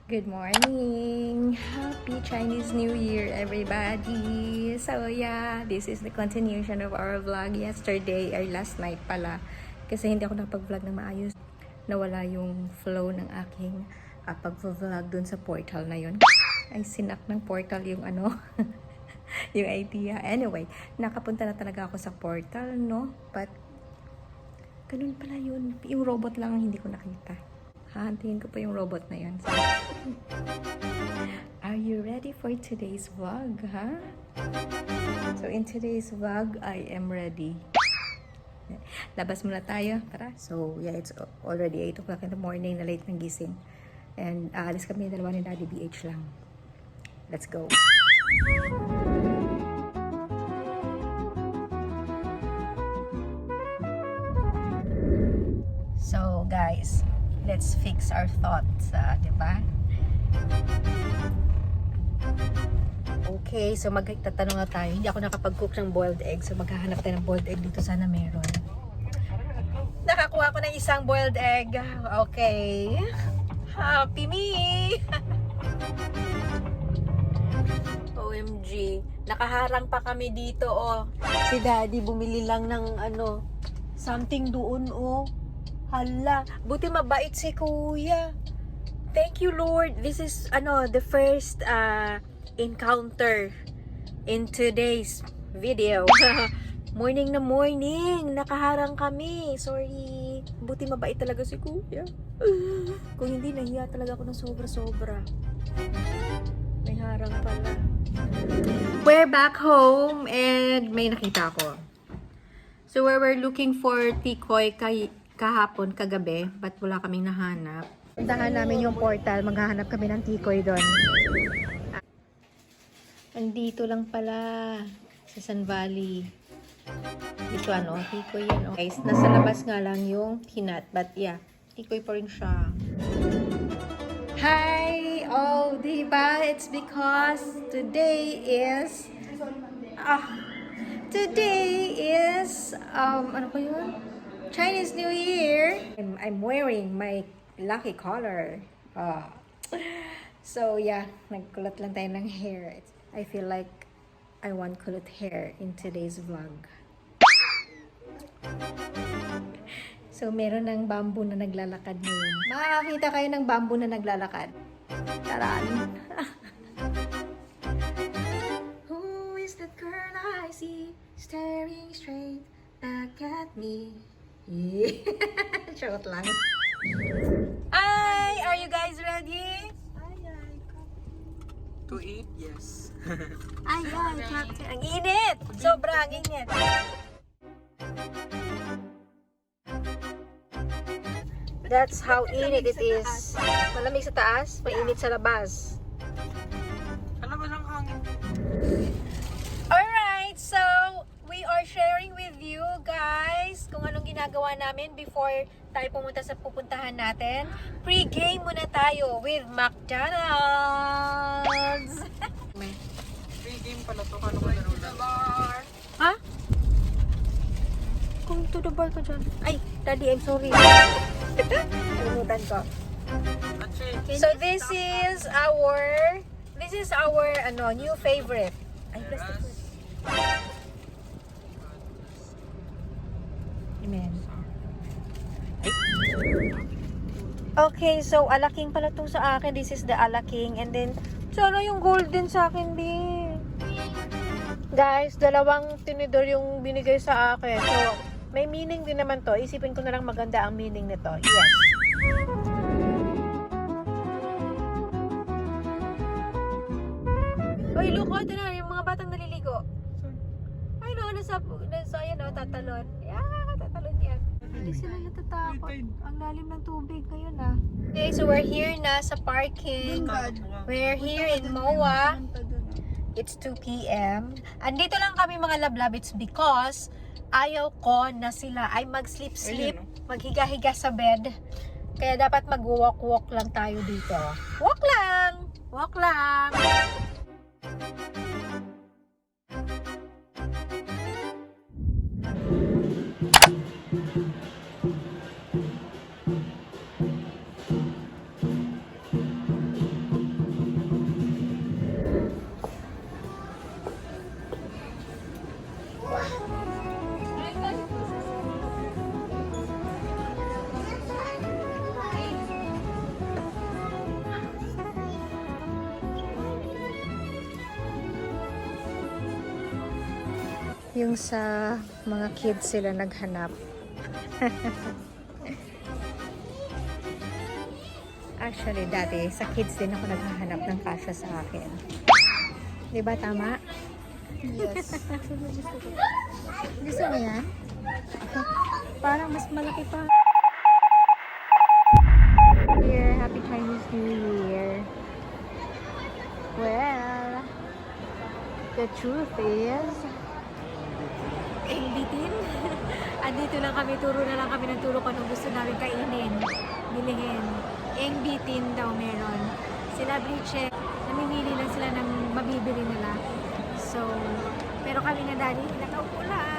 Good morning! Happy Chinese New Year, everybody! So yeah, this is the continuation of our vlog yesterday or last night pala. Kasi hindi ako nakapag-vlog na maayos. Nawala yung flow ng aking pag-vlog dun sa portal na yun. Ay, sinak ng portal yung ano, yung idea. Anyway, nakapunta na talaga ako sa portal, no? But, ganun pala yun. Yung robot lang ang hindi ko nakita. Hahantingin ko pa yung robot na yun. So, are you ready for today's vlog, ha? So, in today's vlog, I am ready. Labas muna tayo. Tara. So, yeah, it's already 8 o'clock in the morning na late ng gising. And aalis kami dalawa ni Daddy BH lang. Let's go. So, guys, let's fix our thoughts, di ba? Okay, so magtatanong na tayo. Hindi ako nakapag-cook ng boiled egg, so maghahanap tayo ng boiled egg dito. Sana meron. Nakakuha ko ng isang boiled egg. Okay. Happy me! OMG. Nakaharang pa kami dito, oh. Si Daddy bumili lang ng something doon, oh. Hala, buti mabait si Kuya. Thank you, Lord. This is the first encounter in today's video. Morning na morning, nakaharang kami. Sorry. Buti mabait talaga si Kuya. Kung hindi, nahiya talaga ako ng sobra-sobra. May harang pala. We're back home and may nakita ko. So we were looking for tikoy kahapon, kagabi, but wala kaming nahanap. Puntahan namin yung portal, maghahanap kami ng tikoy doon. Andito lang pala sa Sun Valley. Dito tikoy yan. Guys, nasa labas nga lang yung peanut, but yeah, tikoy pa rin siya. Hi! Oh, diba? It's because today is ano pa yun? Chinese New Year. I'm wearing my lucky color. So yeah, nagkulot lang tayo ng hair. I feel like I want kulot hair in today's vlog. So meron ng bamboo na naglalakad ngayon. Makakakita kayo ng bamboo na naglalakad. Taran. Who is that girl I see staring straight back at me? Short lang. Hi! Are you guys ready? To eat? Yes. Ay, Captain. Ang init! Sobrang init. That's how init it is. Malamig sa taas, mainit sa labas. Ano ba lang hangin? Alright, so we are sharing with you guys kung anong ginagawa namin before tayo pumunta sa pupuntahan natin. Pre-game muna tayo with McDonald's. Free game pala to. Ano ba laro lang? Ha? Kung to the bar ka dyan. Ay, Daddy, I'm sorry. Kalimutan ko. So this is our new favorite. Ay, plastic food. Amen. Okay, so alaking pala itong sa akin. This is the alaking. And then, sana yung golden sa akin din. Guys, dalawang tinidor yung binigay sa akin. So, may meaning din naman to. Isipin ko na lang maganda ang meaning nito. Yes. Uy, look, ito na yung mga batang naliligo. Ay, no, nasa ayan, tatalon. Yeah, tatalon yan. Hindi sila natatakot. Ang lalim ng tubig ngayon, Okay, so we're here na sa parking. We're here in MOA. It's 2 p.m. Andito lang kami mga lablab. It's because ayaw ko na sila ay mag-sleep-sleep, maghiga-higa sa bed. Kaya dapat mag-walk-walk lang tayo dito. Walk lang! Walk lang! Yung sa mga kids sila naghanap. Actually, dati sa kids din ako naghahanap ng kasya sa akin. Di ba tama? Yes. Gusto mo yan? Parang mas malaki pa. Year, Happy Chinese New Year. Well, the truth is, bitin. Andito lang kami, turo na lang kami ng turo kung anong gusto namin kainin, bilihin. Bitin daw meron. Sila Briche, namimili lang sila ng mabibili nila. So, pero kami na daddy, nakaupo lang.